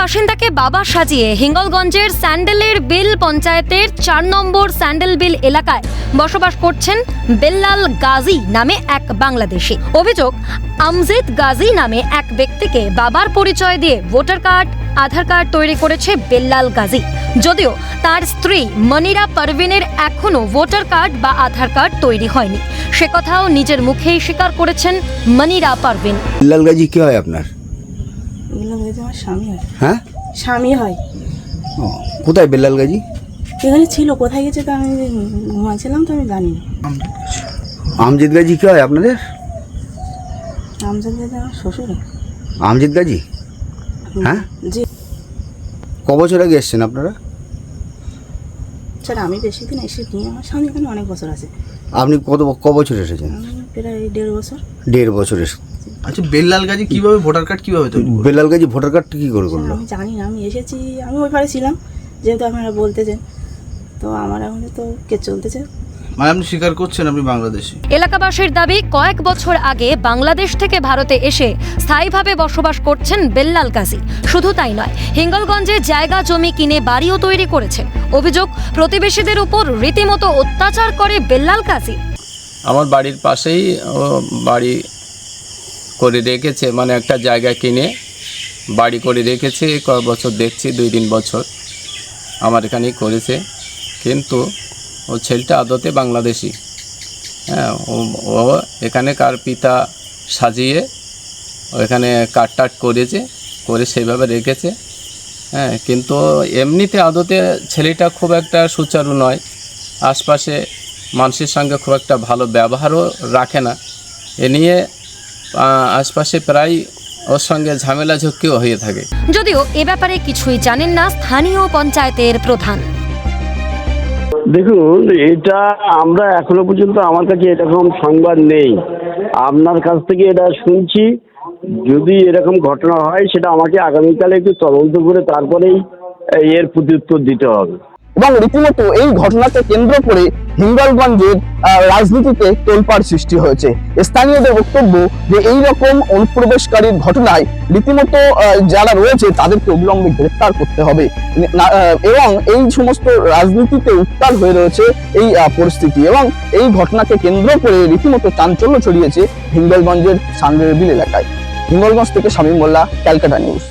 বাসিন্দাকে বাবা সাজিয়ে হিঙ্গলগঞ্জের স্যান্ডেলের বিল পঞ্চায়েতের ৪ নম্বর স্যান্ডেল বিল এলাকায় বসবাস করছেন বেল্লাল গাজী নামে এক বাংলাদেশি। অভিযোগ, আমজিদ গাজী নামে এক ব্যক্তিকে বাবার পরিচয় দিয়ে ভোটার কার্ড, আধার কার্ড তৈরি করেছে বেল্লাল গাজী। যদিও তার স্ত্রী মনিরা পারভিনের এখনো ভোটার কার্ড বা আধার কার্ড তৈরি হয়নি, সে কথাও নিজের মুখেই স্বীকার করেছেন মনিরা পারভিন। বেল্লাল গাজী কি হয় আপনার? আমার স্বামী হয়। হ্যাঁ, স্বামী হয়। ও, কোথায় বেল্লাল গাজী? এখানে ছিল, কোথায় গেছে তা আমি ঘুমাচ্ছিলাম, তো আমি জানি না। আমজিদ গাজী কি হয় আপনাদের? আমজাদ গেছে আমার শ্বশুর। আমজিদ গাজী? হ্যাঁ, জি ক বছর আগে এসছেন আপনারা? স্যার, আমি বেশি দিন এসে নিয়ে, আমার স্বামী এখানে অনেক বছর আছে। আপনি ক বছর এসেছেন? আমি প্রায় 1.5 বছর। 1.5 বছর এসে। আচ্ছা, বেল্লাল গাজী কিভাবে ভোটার কার্ড কিভাবে তৈরি করলো? বেল্লাল গাজী ভোটার কার্ড কি করে করলো? আমি জানি না, আমি এসেছি, আমি ওই পারে ছিলাম, যেহেতু আপনারা বলতেছেন, তো আমার এখন তো কে চলতেছে। মানে আপনি স্বীকার করছেন আপনি বাংলাদেশি? এলাকাবাসীর দাবি, কয়েক বছর আগে বাংলাদেশ থেকে ভারতে এসে স্থায়ীভাবে বসবাস করছেন বেল্লাল গাজী। শুধু তাই নয়, হিঙ্গলগঞ্জে জায়গা জমি কিনে বাড়িও তৈরি করেছে। অভিযোগ, প্রতিবেশীদের উপর রীতিমতো অত্যাচার করে বেল্লাল গাজী। আমার বাড়ির পাশেই বাড়ি করে রেখেছে, মানে একটা জায়গা কিনে বাড়ি করে রেখেছে। কয়েক বছর দেখছি, 2-3 বছর আমার এখানেই করেছে। কিন্তু ও ছেলেটা আদতে বাংলাদেশি। হ্যাঁ, ও এখানেকার পিতা সাজিয়ে এখানে কাট করেছে, করে সেইভাবে রেখেছে। হ্যাঁ, কিন্তু এমনিতে আদতে ছেলেটা খুব একটা সুচারু নয়, আশপাশে মানুষের সঙ্গে খুব একটা ভালো ব্যবহারও রাখে না। এ নিয়ে আশপাশে প্রায় ওর সঙ্গে ঝামেলা ঝক্কিও হয়ে থাকে। যদিও এ ব্যাপারে কিছুই জানেন না স্থানীয় পঞ্চায়েতের প্রধান। দেখুন, এটা আমরা এখনো পর্যন্ত আমার কাছে এরকম সংবাদ নেই। আপনার কাছ থেকে এটা শুনছি। যদি এরকম ঘটনা হয়, সেটা আমাকে আগামীকালে একটু তদন্ত করে তারপরেই এর প্রত্যুত্তর দিতে হবে। এবং রীতিমতো এই ঘটনাকে কেন্দ্র করে হিঙ্গলগঞ্জের রাজনীতিতে তোলপাড় সৃষ্টি হয়েছে। স্থানীয়দের বক্তব্য যে এই রকম অনুপ্রবেশকারীর ঘটনায় রীতিমতো যারা রয়েছে তাদেরকে অবিলম্বে গ্রেফতার করতে হবে। এবং এই সমস্ত রাজনীতিতে উত্তাল হয়ে রয়েছে এই পরিস্থিতি, এবং এই ঘটনাকে কেন্দ্র করে রীতিমতো চাঞ্চল্য ছড়িয়েছে হিঙ্গলগঞ্জের সান্ডেল বিল এলাকায়। হিঙ্গলগঞ্জ থেকে শামীম মোল্লা, ক্যালকাটা নিউজ।